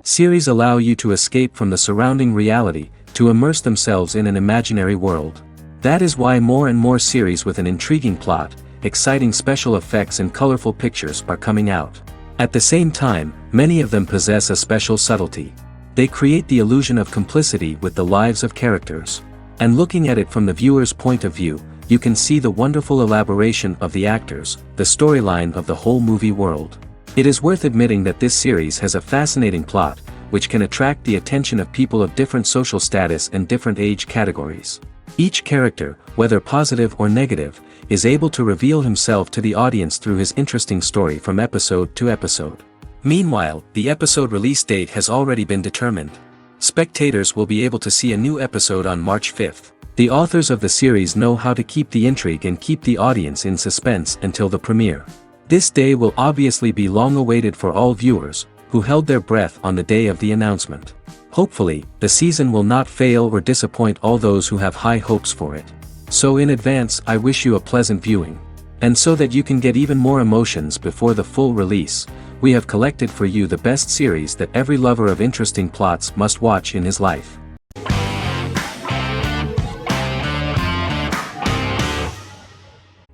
Series allow you to escape from the surrounding reality, to immerse themselves in an imaginary world. That is why more and more series with an intriguing plot, exciting special effects and colorful pictures are coming out. At the same time, many of them possess a special subtlety. They create the illusion of complicity with the lives of characters. And looking at it from the viewer's point of view, you can see the wonderful elaboration of the actors, the storyline of the whole movie world. It is worth admitting that this series has a fascinating plot, which can attract the attention of people of different social status and different age categories. Each character, whether positive or negative, is able to reveal himself to the audience through his interesting story from episode to episode. Meanwhile, the episode release date has already been determined. Spectators will be able to see a new episode on March 5th. The authors of the series know how to keep the intrigue and keep the audience in suspense until the premiere. This day will obviously be long awaited for all viewers, who held their breath on the day of the announcement. Hopefully, the season will not fail or disappoint all those who have high hopes for it. So in advance, I wish you a pleasant viewing. And so that you can get even more emotions before the full release, we have collected for you the best series that every lover of interesting plots must watch in his life.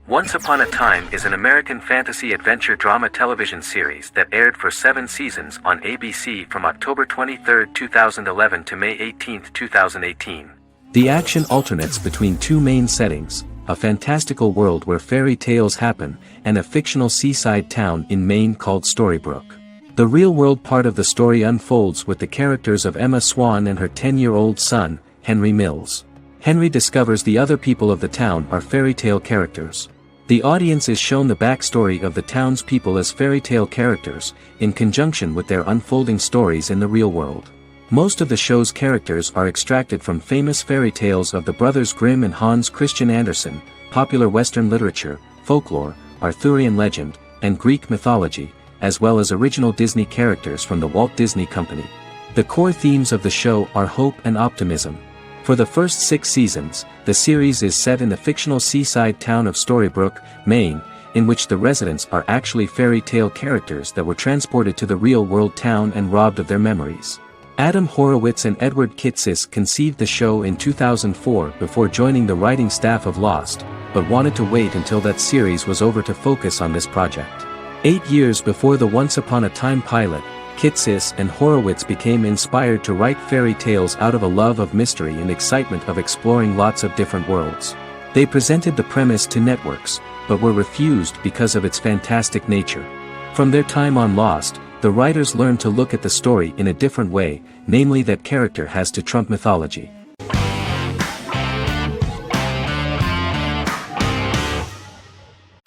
Once Upon a Time is an American fantasy adventure drama television series that aired for 7 seasons on ABC from October 23, 2011 to May 18, 2018. The action alternates between two main settings, a fantastical world where fairy tales happen, and a fictional seaside town in Maine called Storybrooke. The real-world part of the story unfolds with the characters of Emma Swan and her 10-year-old son, Henry Mills. Henry discovers the other people of the town are fairy tale characters. The audience is shown the backstory of the townspeople as fairy tale characters, in conjunction with their unfolding stories in the real world. Most of the show's characters are extracted from famous fairy tales of the Brothers Grimm and Hans Christian Andersen, popular Western literature, folklore, Arthurian legend, and Greek mythology, as well as original Disney characters from the Walt Disney Company. The core themes of the show are hope and optimism. For the first 6 seasons, the series is set in the fictional seaside town of Storybrooke, Maine, in which the residents are actually fairy tale characters that were transported to the real-world town and robbed of their memories. Adam Horowitz and Edward Kitsis conceived the show in 2004 before joining the writing staff of Lost, but wanted to wait until that series was over to focus on this project. 8 years before the Once Upon a Time pilot, Kitsis and Horowitz became inspired to write fairy tales out of a love of mystery and excitement of exploring lots of different worlds. They presented the premise to networks, but were refused because of its fantastic nature. From their time on Lost, the writers learned to look at the story in a different way, namely that character has to trump mythology.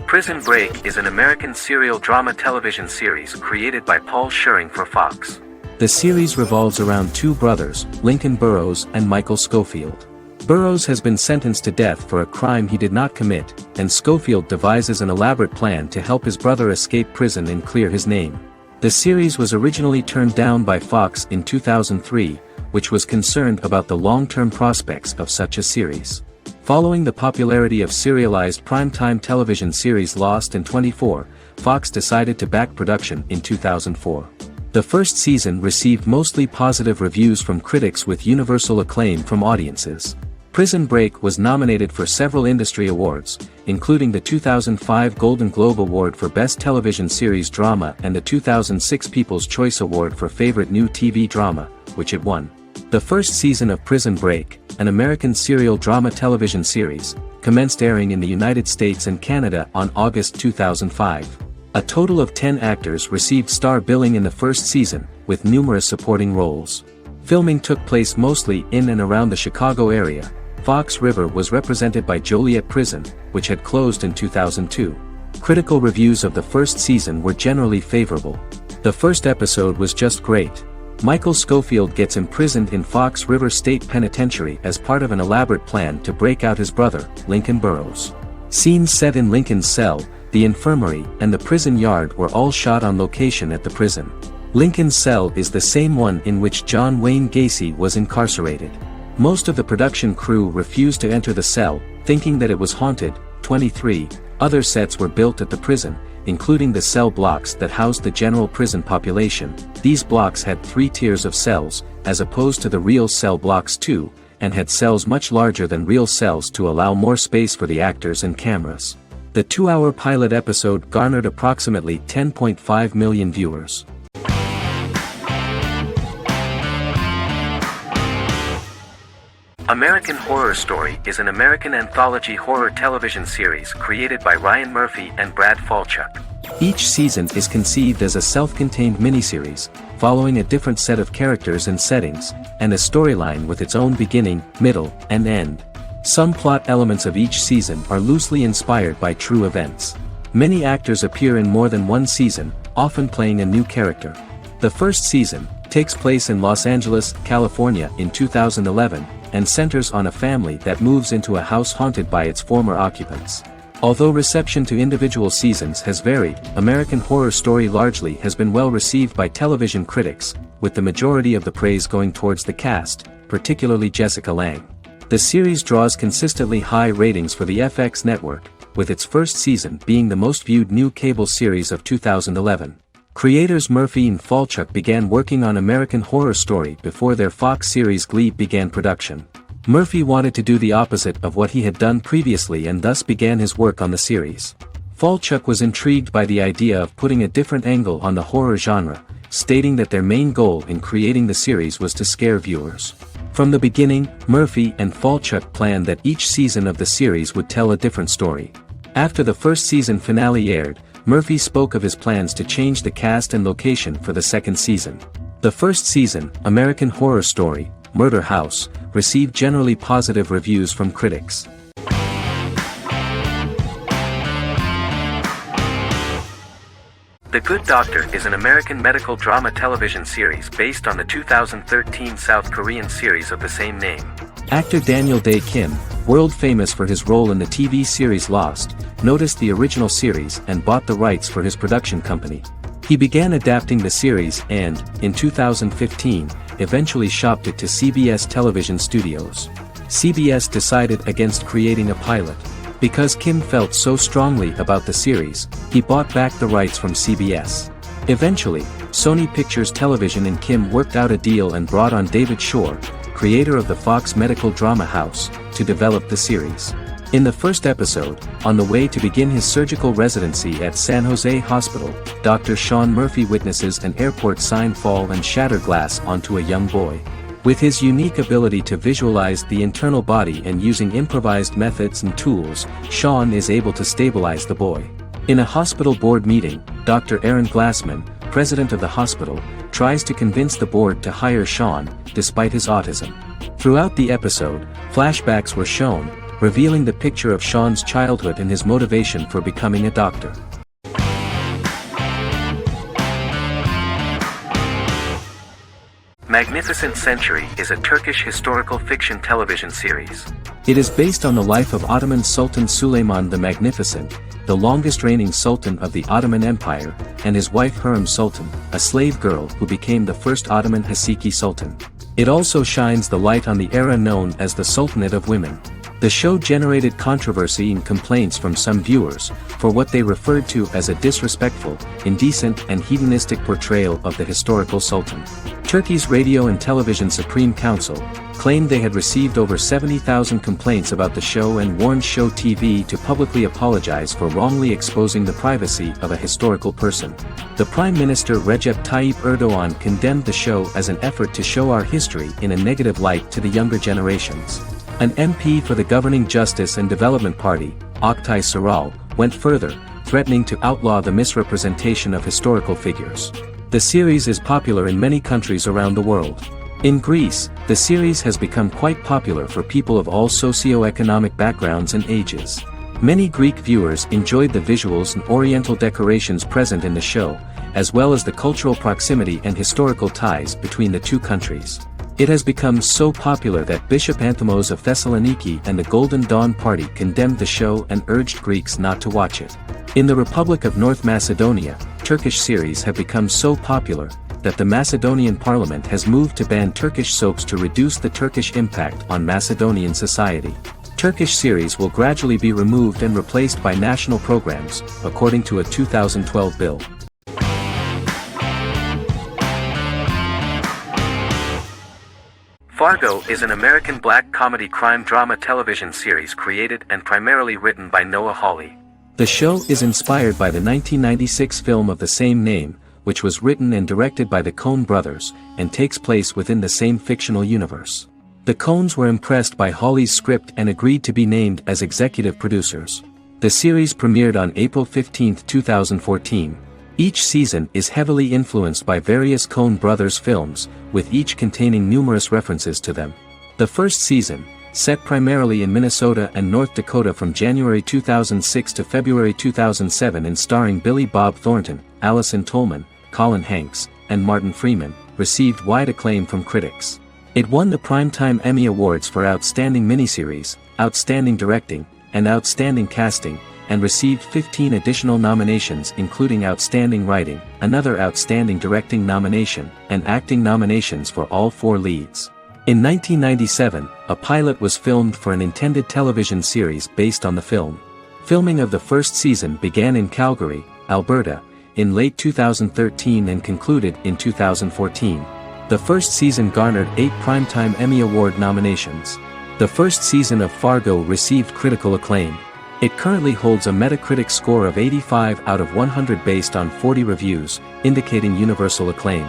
Prison Break is an American serial drama television series created by Paul Schering for Fox. The series revolves around 2 brothers, Lincoln Burrows and Michael Schofield. Burrows has been sentenced to death for a crime he did not commit, and Schofield devises an elaborate plan to help his brother escape prison and clear his name. The series was originally turned down by Fox in 2003, which was concerned about the long-term prospects of such a series. Following the popularity of serialized primetime television series Lost and 24, Fox decided to back production in 2004. The first season received mostly positive reviews from critics with universal acclaim from audiences. Prison Break was nominated for several industry awards, including the 2005 Golden Globe Award for Best Television Series Drama and the 2006 People's Choice Award for Favorite New TV Drama, which it won. The first season of Prison Break, an American serial drama television series, commenced airing in the United States and Canada on August 2005. A total of 10 actors received star billing in the first season, with numerous supporting roles. Filming took place mostly in and around the Chicago area. Fox River was represented by Joliet Prison, which had closed in 2002. Critical reviews of the first season were generally favorable. The first episode was just great. Michael Schofield gets imprisoned in Fox River State Penitentiary as part of an elaborate plan to break out his brother, Lincoln Burrows. Scenes set in Lincoln's cell, the infirmary, and the prison yard were all shot on location at the prison. Lincoln's cell is the same one in which John Wayne Gacy was incarcerated. Most of the production crew refused to enter the cell, thinking that it was haunted. 23 other sets were built at the prison, including the cell blocks that housed the general prison population. These blocks had 3 tiers of cells, as opposed to the real cell blocks 2, and had cells much larger than real cells to allow more space for the actors and cameras. The 2-hour pilot episode garnered approximately 10.5 million viewers. American Horror Story is an American anthology horror television series created by Ryan Murphy and Brad Falchuk. Each season is conceived as a self-contained miniseries, following a different set of characters and settings, and a storyline with its own beginning, middle, and end. Some plot elements of each season are loosely inspired by true events. Many actors appear in more than one season, often playing a new character. The first season takes place in Los Angeles, California in 2011, and centers on a family that moves into a house haunted by its former occupants. Although reception to individual seasons has varied, American Horror Story largely has been well received by television critics, with the majority of the praise going towards the cast, particularly Jessica Lange. The series draws consistently high ratings for the FX network, with its first season being the most viewed new cable series of 2011. Creators Murphy and Falchuk began working on American Horror Story before their Fox series Glee began production. Murphy wanted to do the opposite of what he had done previously and thus began his work on the series. Falchuk was intrigued by the idea of putting a different angle on the horror genre, stating that their main goal in creating the series was to scare viewers. From the beginning, Murphy and Falchuk planned that each season of the series would tell a different story. After the first season finale aired, Murphy spoke of his plans to change the cast and location for the second season. The first season, American Horror Story, Murder House, received generally positive reviews from critics. The Good Doctor is an American medical drama television series based on the 2013 South Korean series of the same name. Actor Daniel Dae Kim, world famous for his role in the TV series Lost, noticed the original series and bought the rights for his production company. He began adapting the series and, in 2015, eventually shopped it to CBS Television Studios. CBS decided against creating a pilot. Because Kim felt so strongly about the series, he bought back the rights from CBS. Eventually, Sony Pictures Television and Kim worked out a deal and brought on David Shore, creator of the Fox medical drama house, to develop the series. In the first episode, on the way to begin his surgical residency at San Jose Hospital, Dr. Sean Murphy witnesses an airport sign fall and shatter glass onto a young boy. With his unique ability to visualize the internal body and using improvised methods and tools, Sean is able to stabilize the boy. In a hospital board meeting, Dr. Aaron Glassman, president of the hospital, tries to convince the board to hire Sean, despite his autism. Throughout the episode, flashbacks were shown, revealing the picture of Sean's childhood and his motivation for becoming a doctor. Magnificent Century is a Turkish historical fiction television series. It is based on the life of Ottoman Sultan Süleyman the Magnificent, the longest reigning sultan of the Ottoman Empire, and his wife Hürrem Sultan, a slave girl who became the first Ottoman Haseki Sultan. It also shines the light on the era known as the Sultanate of Women. The show generated controversy and complaints from some viewers, for what they referred to as a disrespectful, indecent and hedonistic portrayal of the historical sultan. Turkey's Radio and Television Supreme Council claimed they had received over 70,000 complaints about the show and warned Show TV to publicly apologize for wrongly exposing the privacy of a historical person. The Prime Minister Recep Tayyip Erdoğan condemned the show as an effort to show our history in a negative light to the younger generations. An MP for the governing Justice and Development Party, Oktay Saral, went further, threatening to outlaw the misrepresentation of historical figures. The series is popular in many countries around the world. In Greece, the series has become quite popular for people of all socio-economic backgrounds and ages. Many Greek viewers enjoyed the visuals and oriental decorations present in the show, as well as the cultural proximity and historical ties between the two countries. It has become so popular that Bishop Anthimos of Thessaloniki and the Golden Dawn Party condemned the show and urged Greeks not to watch it. In the Republic of North Macedonia, Turkish series have become so popular that the Macedonian parliament has moved to ban Turkish soaps to reduce the Turkish impact on Macedonian society. Turkish series will gradually be removed and replaced by national programs, according to a 2012 bill. Fargo is an American black comedy crime drama television series created and primarily written by Noah Hawley. The show is inspired by the 1996 film of the same name, which was written and directed by the Coen brothers, and takes place within the same fictional universe. The Coens were impressed by Hawley's script and agreed to be named as executive producers. The series premiered on April 15, 2014. Each season is heavily influenced by various Coen brothers films, with each containing numerous references to them. The first season, set primarily in Minnesota and North Dakota from January 2006 to February 2007 and starring Billy Bob Thornton, Allison Tolman, Colin Hanks, and Martin Freeman, received wide acclaim from critics. It won the Primetime Emmy Awards for Outstanding Miniseries, Outstanding Directing, and Outstanding Casting, and received 15 additional nominations including Outstanding Writing, another Outstanding Directing nomination, and acting nominations for all 4 leads. In 1997, a pilot was filmed for an intended television series based on the film. Filming of the first season began in Calgary, Alberta, in late 2013 and concluded in 2014. The first season garnered 8 Primetime Emmy Award nominations. The first season of Fargo received critical acclaim. It currently holds a Metacritic score of 85 out of 100 based on 40 reviews, indicating universal acclaim.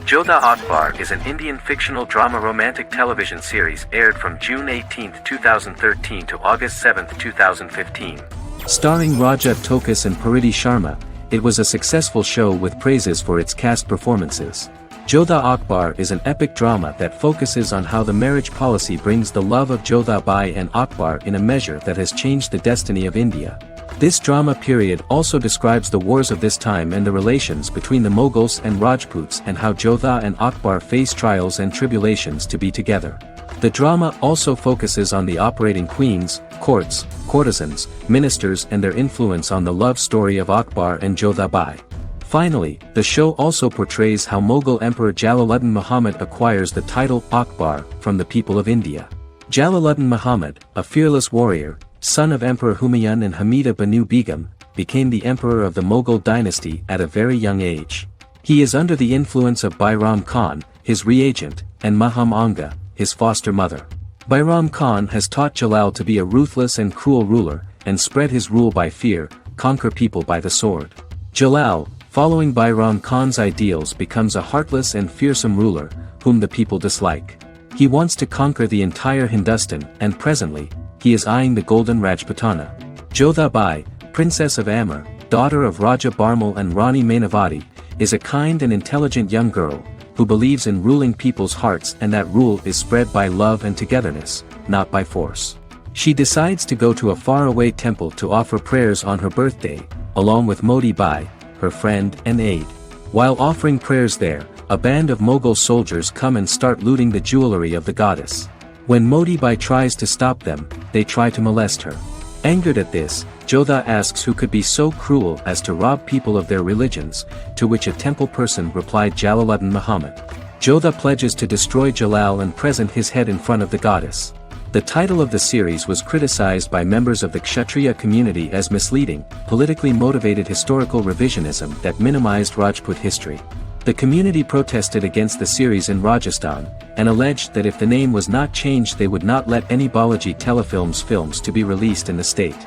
Jodha Akbar is an Indian fictional drama romantic television series aired from June 18, 2013 to August 7, 2015. Starring Raja Tokas and Pariti Sharma, it was a successful show with praises for its cast performances. Jodha Akbar is an epic drama that focuses on how the marriage policy brings the love of Jodha Bai and Akbar in a measure that has changed the destiny of India. This drama period also describes the wars of this time and the relations between the Mughals and Rajputs and how Jodha and Akbar face trials and tribulations to be together. The drama also focuses on the operating queens, courts, courtesans, ministers and their influence on the love story of Akbar and Jodha Bai. Finally, the show also portrays how Mughal Emperor Jalaluddin Muhammad acquires the title Akbar from the people of India. Jalaluddin Muhammad, a fearless warrior, son of Emperor Humayun and Hamida Banu Begum, became the emperor of the Mughal dynasty at a very young age. He is under the influence of Bairam Khan, his reagent, and Maham Anga, his foster mother. Bairam Khan has taught Jalal to be a ruthless and cruel ruler, and spread his rule by fear, conquer people by the sword. Jalal, following Bairam Khan's ideals, becomes a heartless and fearsome ruler, whom the people dislike. He wants to conquer the entire Hindustan, and presently, he is eyeing the Golden Rajputana. Jodha Bai, Princess of Amber, daughter of Raja Barmal and Rani Mainavati, is a kind and intelligent young girl, who believes in ruling people's hearts and that rule is spread by love and togetherness, not by force. She decides to go to a faraway temple to offer prayers on her birthday, along with Modi Bai, her friend and aide. While offering prayers there, a band of Mughal soldiers come and start looting the jewelry of the goddess. When Modi Bai tries to stop them, they try to molest her. Angered at this, Jodha asks who could be so cruel as to rob people of their religions, to which a temple person replied Jalaluddin Muhammad. Jodha pledges to destroy Jalal and present his head in front of the goddess. The title of the series was criticized by members of the Kshatriya community as misleading, politically motivated historical revisionism that minimized Rajput history. The community protested against the series in Rajasthan, and alleged that if the name was not changed they would not let any Balaji Telefilms films to be released in the state.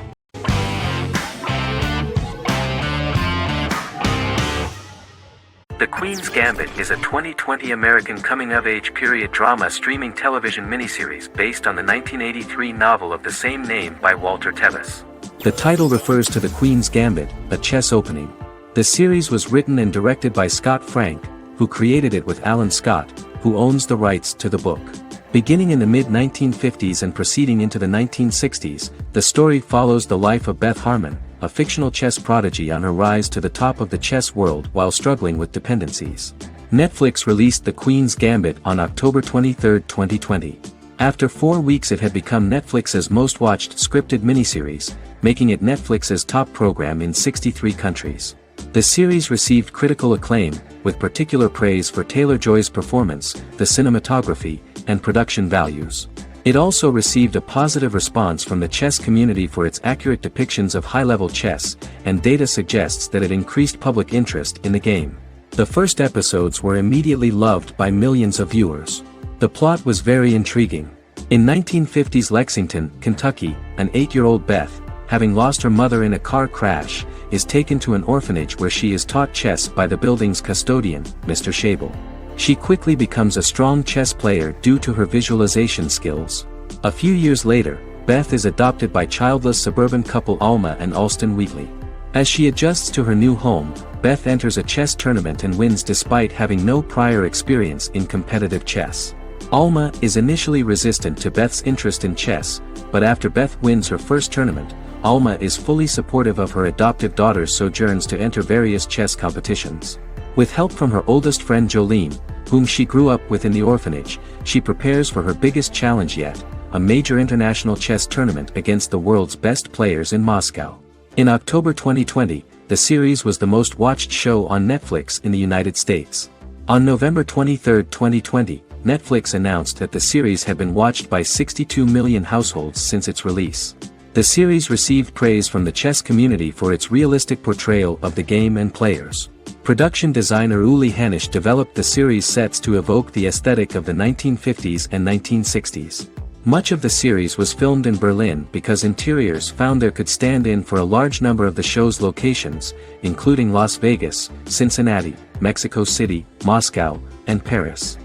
The Queen's Gambit is a 2020 American coming-of-age period drama streaming television miniseries based on the 1983 novel of the same name by Walter Tevis. The title refers to the Queen's Gambit, a chess opening. The series was written and directed by Scott Frank, who created it with Alan Scott, who owns the rights to the book. Beginning in the mid-1950s and proceeding into the 1960s, the story follows the life of Beth Harmon, a fictional chess prodigy on her rise to the top of the chess world while struggling with dependencies. Netflix released The Queen's Gambit on October 23, 2020. After 4 weeks it had become Netflix's most watched scripted miniseries, making it Netflix's top program in 63 countries. The series received critical acclaim, with particular praise for Taylor-Joy's performance, the cinematography, and production values. It also received a positive response from the chess community for its accurate depictions of high-level chess, and data suggests that it increased public interest in the game. The first episodes were immediately loved by millions of viewers. The plot was very intriguing. In 1950s Lexington, Kentucky, an 8-year-old Beth, having lost her mother in a car crash, is taken to an orphanage where she is taught chess by the building's custodian, Mr. Schabel. She quickly becomes a strong chess player due to her visualization skills. A few years later, Beth is adopted by childless suburban couple Alma and Alston Wheatley. As she adjusts to her new home, Beth enters a chess tournament and wins despite having no prior experience in competitive chess. Alma is initially resistant to Beth's interest in chess, but after Beth wins her first tournament, Alma is fully supportive of her adoptive daughter's sojourns to enter various chess competitions. With help from her oldest friend Jolene, whom she grew up with in the orphanage, she prepares for her biggest challenge yet, a major international chess tournament against the world's best players in Moscow. In October 2020, the series was the most watched show on Netflix in the United States. On November 23, 2020, Netflix announced that the series had been watched by 62 million households since its release. The series received praise from the chess community for its realistic portrayal of the game and players. Production designer Uli Hanisch developed the series' sets to evoke the aesthetic of the 1950s and 1960s. Much of the series was filmed in Berlin because interiors found there could stand in for a large number of the show's locations, including Las Vegas, Cincinnati, Mexico City, Moscow, and Paris.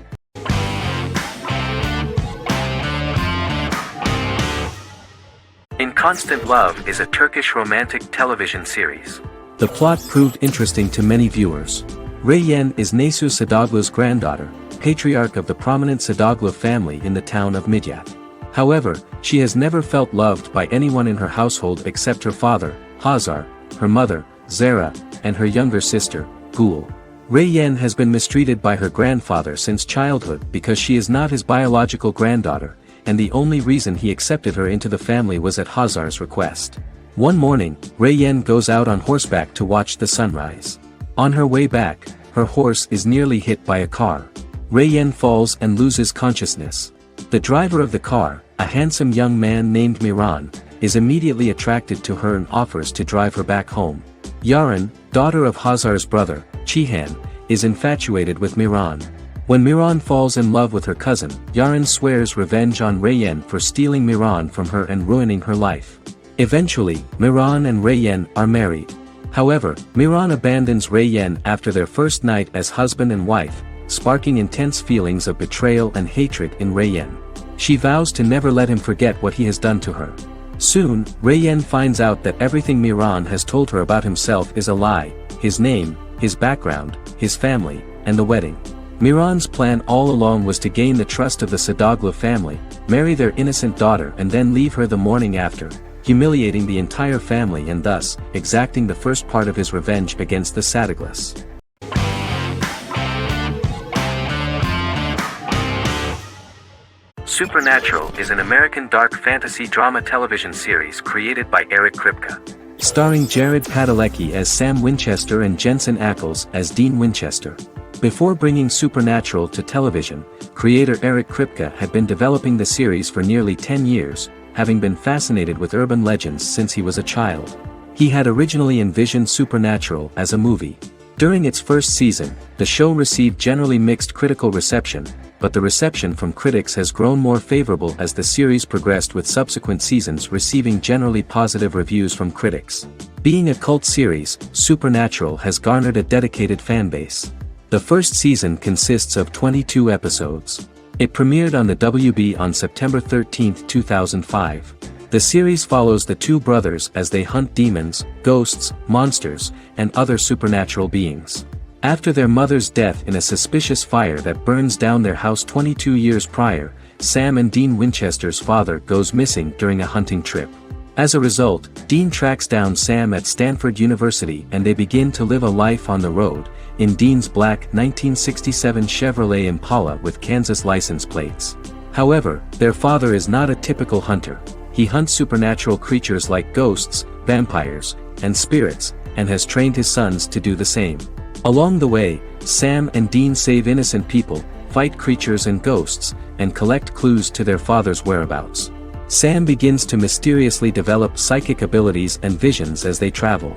In Constant Love is a Turkish romantic television series. The plot proved interesting to many viewers. Reyyen is Nesu Sadoglu's granddaughter, patriarch of the prominent Sadoglu family in the town of Midyat. However, she has never felt loved by anyone in her household except her father, Hazar, her mother, Zara, and her younger sister, Gul. Reyyen has been mistreated by her grandfather since childhood because she is not his biological granddaughter, and the only reason he accepted her into the family was at Hazar's request. One morning, Reyyen goes out on horseback to watch the sunrise. On her way back, her horse is nearly hit by a car. Reyyen falls and loses consciousness. The driver of the car, a handsome young man named Miran, is immediately attracted to her and offers to drive her back home. Yaren, daughter of Hazar's brother, Chihan, is infatuated with Miran. When Miran falls in love with her cousin, Yaren swears revenge on Reyyen for stealing Miran from her and ruining her life. Eventually, Miran and Reyyen are married. However, Miran abandons Reyyen after their first night as husband and wife, sparking intense feelings of betrayal and hatred in Reyyen. She vows to never let him forget what he has done to her. Soon, Reyyen finds out that everything Miran has told her about himself is a lie: his name, his background, his family, and the wedding. Miran's plan all along was to gain the trust of the Sadoglu family, marry their innocent daughter and then leave her the morning after, humiliating the entire family and thus, exacting the first part of his revenge against the Sadoglus. Supernatural is an American dark fantasy drama television series created by Eric Kripke. Starring Jared Padalecki as Sam Winchester and Jensen Ackles as Dean Winchester. Before bringing Supernatural to television, creator Eric Kripke had been developing the series for nearly 10 years, having been fascinated with urban legends since he was a child. He had originally envisioned Supernatural as a movie. During its first season, the show received generally mixed critical reception, but the reception from critics has grown more favorable as the series progressed, with subsequent seasons receiving generally positive reviews from critics. Being a cult series, Supernatural has garnered a dedicated fanbase. The first season consists of 22 episodes. It premiered on the WB on September 13, 2005. The series follows the two brothers as they hunt demons, ghosts, monsters, and other supernatural beings. After their mother's death in a suspicious fire that burns down their house 22 years prior, Sam and Dean Winchester's father goes missing during a hunting trip. As a result, Dean tracks down Sam at Stanford University and they begin to live a life on the road, in Dean's black 1967 Chevrolet Impala with Kansas license plates. However, their father is not a typical hunter. He hunts supernatural creatures like ghosts, vampires, and spirits, and has trained his sons to do the same. Along the way, Sam and Dean save innocent people, fight creatures and ghosts, and collect clues to their father's whereabouts. Sam begins to mysteriously develop psychic abilities and visions as they travel.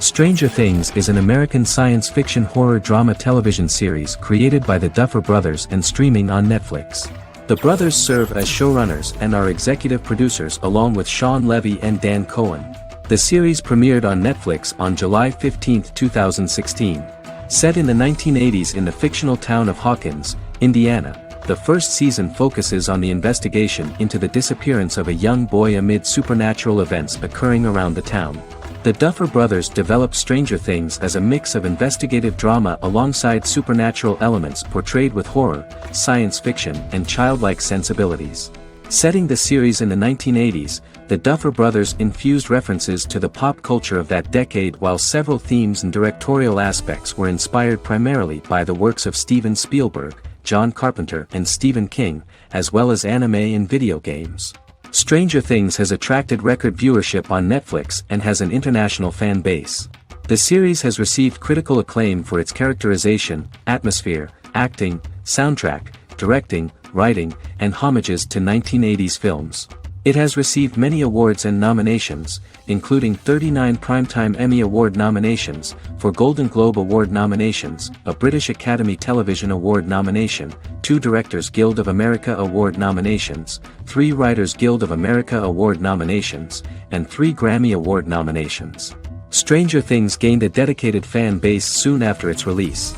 Stranger Things is an American science fiction horror drama television series created by the Duffer Brothers and streaming on Netflix. The brothers serve as showrunners and are executive producers along with Sean Levy and Dan Cohen. The series premiered on Netflix on July 15, 2016. Set in the 1980s in the fictional town of Hawkins, Indiana, the first season focuses on the investigation into the disappearance of a young boy amid supernatural events occurring around the town. The Duffer Brothers developed Stranger Things as a mix of investigative drama alongside supernatural elements portrayed with horror, science fiction, and childlike sensibilities. Setting the series in the 1980s, the Duffer Brothers infused references to the pop culture of that decade, while several themes and directorial aspects were inspired primarily by the works of Steven Spielberg, John Carpenter, and Stephen King, as well as anime and video games. Stranger Things has attracted record viewership on Netflix and has an international fan base. The series has received critical acclaim for its characterization, atmosphere, acting, soundtrack, directing, writing, and homages to 1980s films. It has received many awards and nominations, including 39 Primetime Emmy Award nominations, 4 Golden Globe Award nominations, a British Academy Television Award nomination, 2 Directors Guild of America Award nominations, 3 Writers Guild of America Award nominations, and 3 Grammy Award nominations. Stranger Things gained a dedicated fan base soon after its release.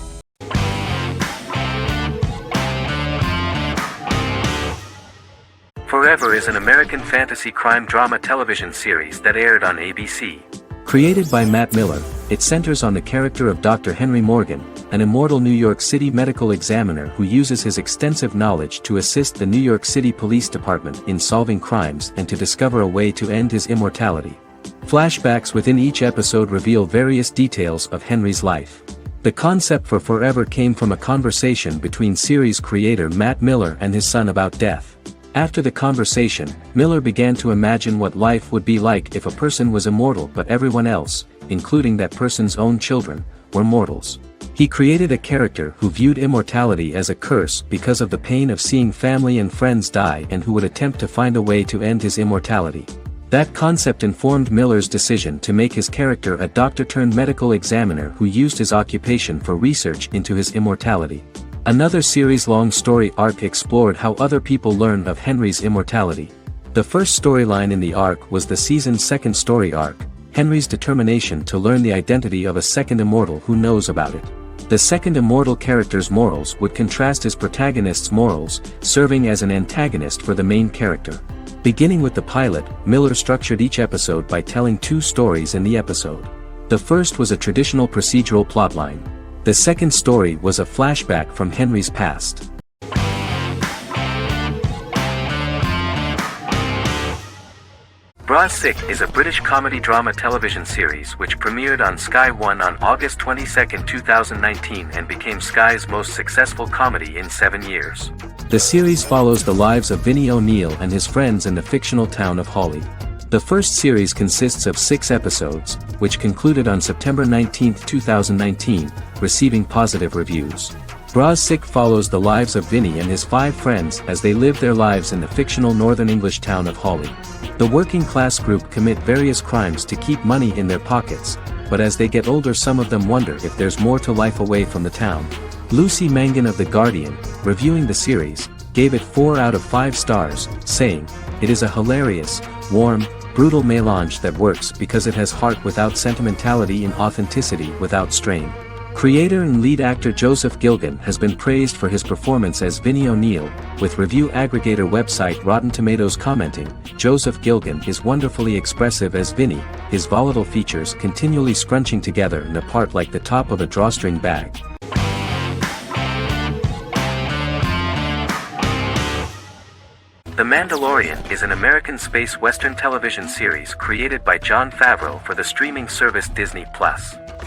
Forever is an American fantasy crime drama television series that aired on ABC. Created by Matt Miller, it centers on the character of Dr. Henry Morgan, an immortal New York City medical examiner who uses his extensive knowledge to assist the New York City Police Department in solving crimes and to discover a way to end his immortality. Flashbacks within each episode reveal various details of Henry's life. The concept for Forever came from a conversation between series creator Matt Miller and his son about death. After the conversation, Miller began to imagine what life would be like if a person was immortal but everyone else, including that person's own children, were mortals. He created a character who viewed immortality as a curse because of the pain of seeing family and friends die and who would attempt to find a way to end his immortality. That concept informed Miller's decision to make his character a doctor-turned-medical examiner who used his occupation for research into his immortality. Another series-long story arc explored how other people learned of Henry's immortality. The first storyline in the arc was the season's second story arc, Henry's determination to learn the identity of a second immortal who knows about it. The second immortal character's morals would contrast his protagonist's morals, serving as an antagonist for the main character. Beginning with the pilot, Miller structured each episode by telling 2 stories in the episode. The first was a traditional procedural plotline. The second story was a flashback from Henry's past. Bras Sick is a British comedy drama television series which premiered on Sky One on August 22, 2019 and became Sky's most successful comedy in 7 years. The series follows the lives of Vinnie O'Neill and his friends in the fictional town of Hawley. The first series consists of 6 episodes, which concluded on September 19, 2019, receiving positive reviews. Bras Sick follows the lives of Vinnie and his 5 friends as they live their lives in the fictional Northern English town of Hawley. The working class group commit various crimes to keep money in their pockets, but as they get older some of them wonder if there's more to life away from the town. Lucy Mangan of The Guardian, reviewing the series, gave it 4 out of 5 stars, saying, "It is a hilarious, warm, brutal melange that works because it has heart without sentimentality and authenticity without strain." Creator and lead actor Joseph Gilgun has been praised for his performance as Vinnie O'Neill, with review aggregator website Rotten Tomatoes commenting, "Joseph Gilgun is wonderfully expressive as Vinnie, his volatile features continually scrunching together and apart like the top of a drawstring bag." The Mandalorian is an American space western television series created by Jon Favreau for the streaming service Disney+.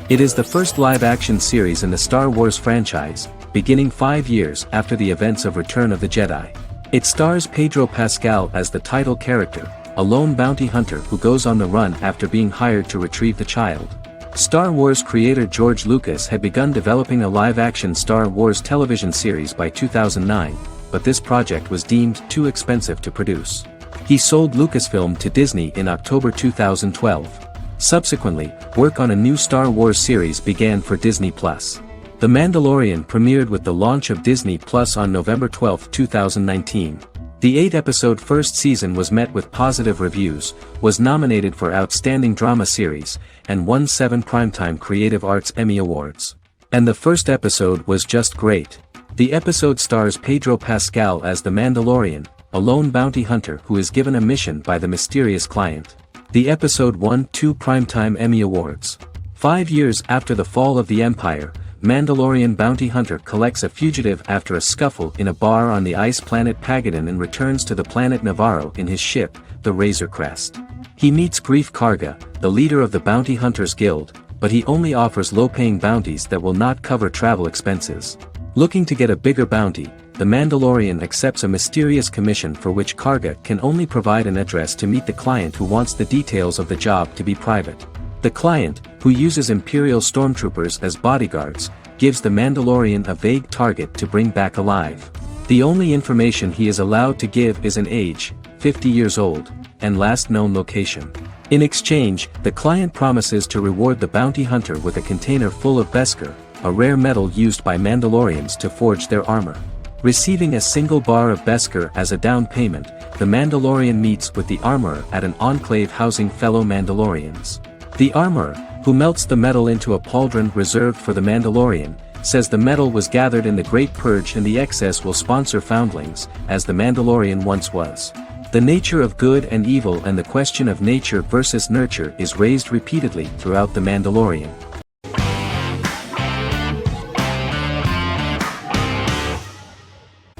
It is the first live-action series in the Star Wars franchise, beginning 5 years after the events of Return of the Jedi. It stars Pedro Pascal as the title character, a lone bounty hunter who goes on the run after being hired to retrieve the child. Star Wars creator George Lucas had begun developing a live-action Star Wars television series by 2009, but this project was deemed too expensive to produce. He sold Lucasfilm to Disney in October 2012. Subsequently, work on a new Star Wars series began for Disney+. The Mandalorian premiered with the launch of Disney+ on November 12, 2019. The 8-episode first season was met with positive reviews, was nominated for Outstanding Drama Series, and won 7 Primetime Creative Arts Emmy Awards. And the first episode was just great. The episode stars Pedro Pascal as the Mandalorian, a lone bounty hunter who is given a mission by the mysterious client. The episode won 2 Primetime Emmy Awards. 5 years after the fall of the Empire, Mandalorian bounty hunter collects a fugitive after a scuffle in a bar on the ice planet Pagadan and returns to the planet Navarro in his ship, the Razor Crest. He meets Grief Karga, the leader of the Bounty Hunters Guild, but he only offers low-paying bounties that will not cover travel expenses. Looking to get a bigger bounty, the Mandalorian accepts a mysterious commission for which Karga can only provide an address to meet the client who wants the details of the job to be private. The client, who uses Imperial stormtroopers as bodyguards, gives the Mandalorian a vague target to bring back alive. The only information he is allowed to give is an age, 50 years old, and last known location. In exchange, the client promises to reward the bounty hunter with a container full of Beskar, a rare metal used by Mandalorians to forge their armor. Receiving a single bar of Beskar as a down payment, the Mandalorian meets with the armorer at an enclave housing fellow Mandalorians. The armorer, who melts the metal into a pauldron reserved for the Mandalorian, says the metal was gathered in the Great Purge and the excess will sponsor foundlings, as the Mandalorian once was. The nature of good and evil and the question of nature versus nurture is raised repeatedly throughout The Mandalorian.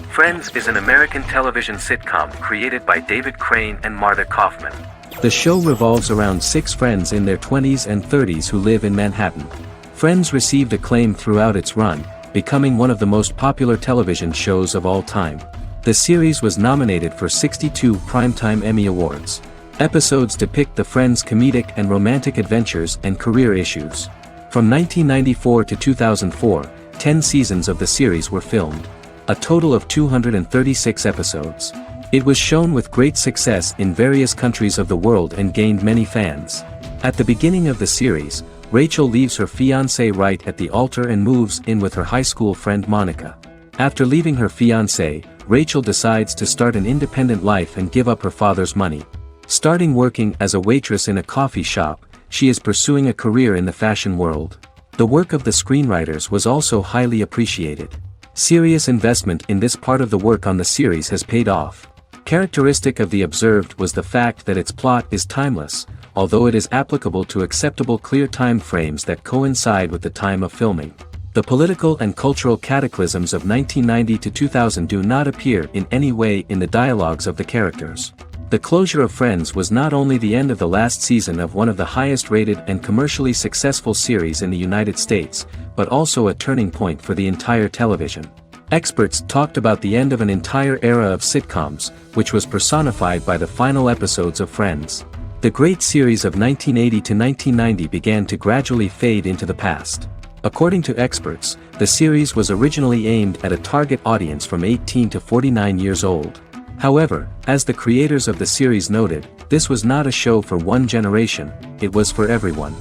Friends is an American television sitcom created by David Crane and Martha Kaufman. The show revolves around 6 friends in their 20s and 30s who live in Manhattan. Friends received acclaim throughout its run, becoming one of the most popular television shows of all time. The series was nominated for 62 Primetime Emmy Awards. Episodes depict the friends' comedic and romantic adventures and career issues. From 1994 to 2004, 10 seasons of the series were filmed. A total of 236 episodes. It was shown with great success in various countries of the world and gained many fans. At the beginning of the series, Rachel leaves her fiancé right at the altar and moves in with her high school friend Monica. After leaving her fiancé, Rachel decides to start an independent life and give up her father's money. Starting working as a waitress in a coffee shop, she is pursuing a career in the fashion world. The work of the screenwriters was also highly appreciated. Serious investment in this part of the work on the series has paid off. Characteristic of The Observed was the fact that its plot is timeless, although it is applicable to acceptable clear time frames that coincide with the time of filming. The political and cultural cataclysms of 1990 to 2000 do not appear in any way in the dialogues of the characters. The closure of Friends was not only the end of the last season of one of the highest-rated and commercially successful series in the United States, but also a turning point for the entire television. Experts talked about the end of an entire era of sitcoms, which was personified by the final episodes of Friends. The great series of 1980 to 1990 began to gradually fade into the past. According to experts, the series was originally aimed at a target audience from 18 to 49 years old. However, as the creators of the series noted, this was not a show for one generation, it was for everyone.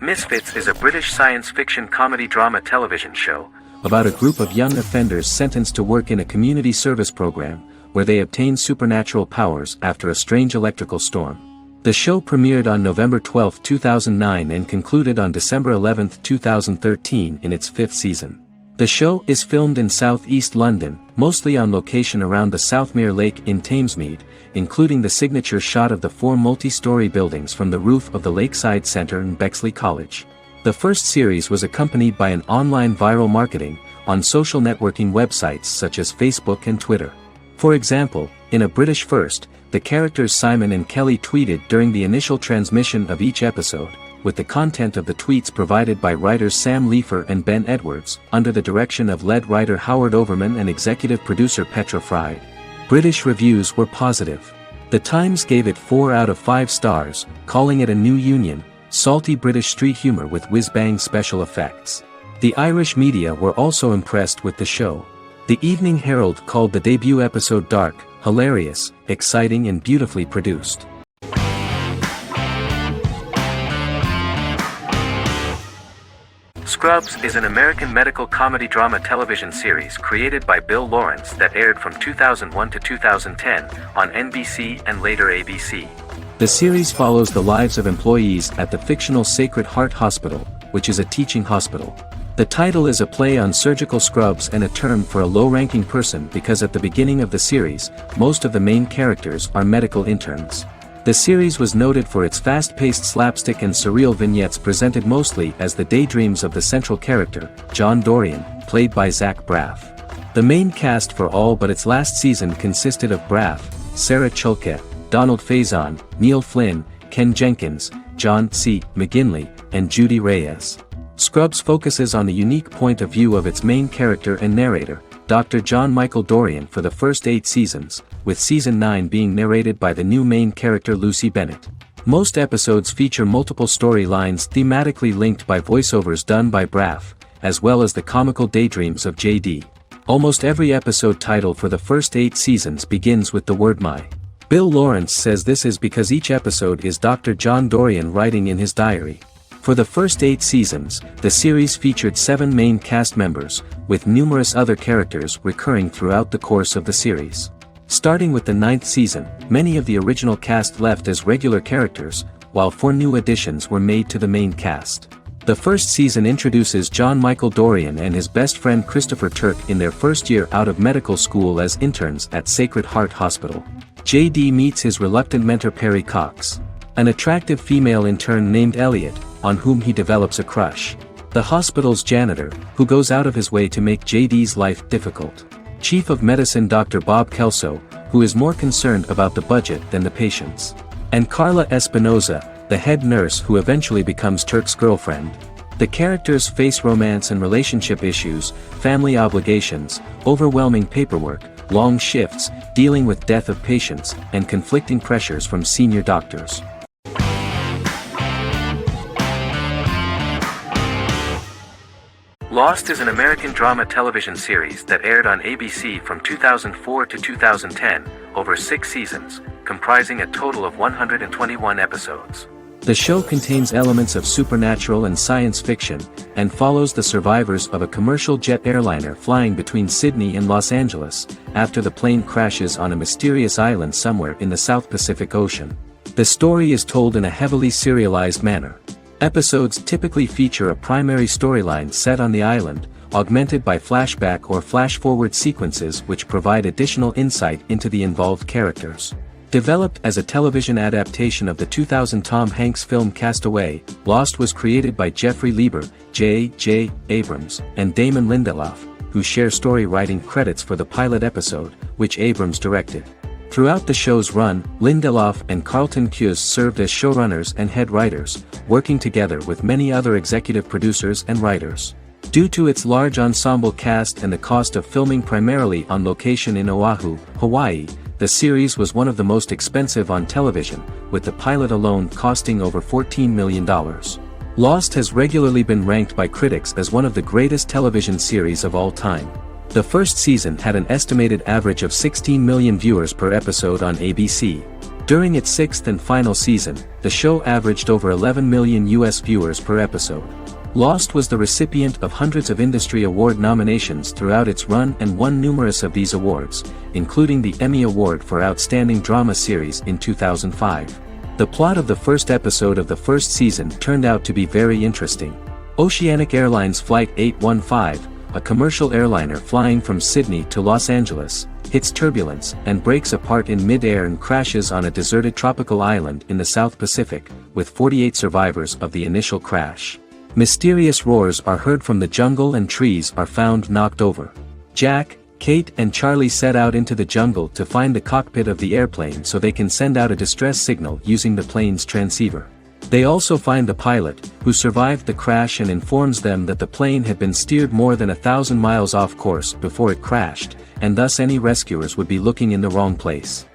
Misfits is a British science fiction comedy drama television show about a group of young offenders sentenced to work in a community service program, where they obtain supernatural powers after a strange electrical storm. The show premiered on November 12, 2009 and concluded on December 11, 2013 in its 5th season. The show is filmed in southeast London, mostly on location around the Southmere Lake in Thamesmead, including the signature shot of the 4 multi-story buildings from the roof of the Lakeside Centre in Bexley College. The first series was accompanied by an online viral marketing on social networking websites such as Facebook and Twitter. For example, in a British first, the characters Simon and Kelly tweeted during the initial transmission of each episode, with the content of the tweets provided by writers Sam Leifer and Ben Edwards, under the direction of lead writer Howard Overman and executive producer Petra Fried. British reviews were positive. The Times gave it 4 out of 5 stars, calling it a new union, salty British street humor with whiz-bang special effects. The Irish media were also impressed with the show. The Evening Herald called the debut episode dark, hilarious, exciting and beautifully produced. Scrubs is an American medical comedy drama television series created by Bill Lawrence that aired from 2001 to 2010 on NBC and later ABC. The series follows the lives of employees at the fictional Sacred Heart Hospital, which is a teaching hospital. The title is a play on surgical scrubs and a term for a low-ranking person because at the beginning of the series, most of the main characters are medical interns. The series was noted for its fast-paced slapstick and surreal vignettes presented mostly as the daydreams of the central character, John Dorian, played by Zach Braff. The main cast for all but its last season consisted of Braff, Sarah Chulke, Donald Faison, Neil Flynn, Ken Jenkins, John C. McGinley, and Judy Reyes. Scrubs focuses on the unique point of view of its main character and narrator, Dr. John Michael Dorian for the first 8 seasons, with season 9 being narrated by the new main character Lucy Bennett. Most episodes feature multiple storylines thematically linked by voiceovers done by Braff, as well as the comical daydreams of JD. Almost every episode title for the first 8 seasons begins with the word my. Bill Lawrence says this is because each episode is Dr. John Dorian writing in his diary. For the first 8 seasons, the series featured 7 main cast members, with numerous other characters recurring throughout the course of the series. Starting with the 9th season, many of the original cast left as regular characters, while 4 new additions were made to the main cast. The first season introduces John Michael Dorian and his best friend Christopher Turk in their first year out of medical school as interns at Sacred Heart Hospital. JD meets his reluctant mentor Perry Cox, an attractive female intern named Elliot, on whom he develops a crush. The hospital's janitor, who goes out of his way to make JD's life difficult. Chief of Medicine Dr. Bob Kelso, who is more concerned about the budget than the patients. And Carla Espinoza, the head nurse who eventually becomes Turk's girlfriend. The characters face romance and relationship issues, family obligations, overwhelming paperwork, long shifts, dealing with death of patients, and conflicting pressures from senior doctors. Lost is an American drama television series that aired on ABC from 2004 to 2010, over 6 seasons, comprising a total of 121 episodes. The show contains elements of supernatural and science fiction, and follows the survivors of a commercial jet airliner flying between Sydney and Los Angeles, after the plane crashes on a mysterious island somewhere in the South Pacific Ocean. The story is told in a heavily serialized manner. Episodes typically feature a primary storyline set on the island, augmented by flashback or flash-forward sequences which provide additional insight into the involved characters. Developed as a television adaptation of the 2000 Tom Hanks film Castaway, Lost was created by Jeffrey Lieber, J.J. Abrams, and Damon Lindelof, who share story writing credits for the pilot episode, which Abrams directed. Throughout the show's run, Lindelof and Carlton Cuse served as showrunners and head writers, working together with many other executive producers and writers. Due to its large ensemble cast and the cost of filming primarily on location in Oahu, Hawaii, the series was one of the most expensive on television, with the pilot alone costing over $14 million. Lost has regularly been ranked by critics as one of the greatest television series of all time. The first season had an estimated average of 16 million viewers per episode on ABC. During its 6th and final season, the show averaged over 11 million US viewers per episode. Lost was the recipient of hundreds of industry award nominations throughout its run and won numerous of these awards, including the Emmy Award for Outstanding Drama Series in 2005. The plot of the first episode of the first season turned out to be very interesting. Oceanic Airlines Flight 815, a commercial airliner flying from Sydney to Los Angeles, hits turbulence and breaks apart in mid-air and crashes on a deserted tropical island in the South Pacific, with 48 survivors of the initial crash. Mysterious roars are heard from the jungle and trees are found knocked over. Jack, Kate and Charlie set out into the jungle to find the cockpit of the airplane so they can send out a distress signal using the plane's transceiver. They also find the pilot, who survived the crash, and informs them that the plane had been steered more than 1,000 miles off course before it crashed, and thus any rescuers would be looking in the wrong place.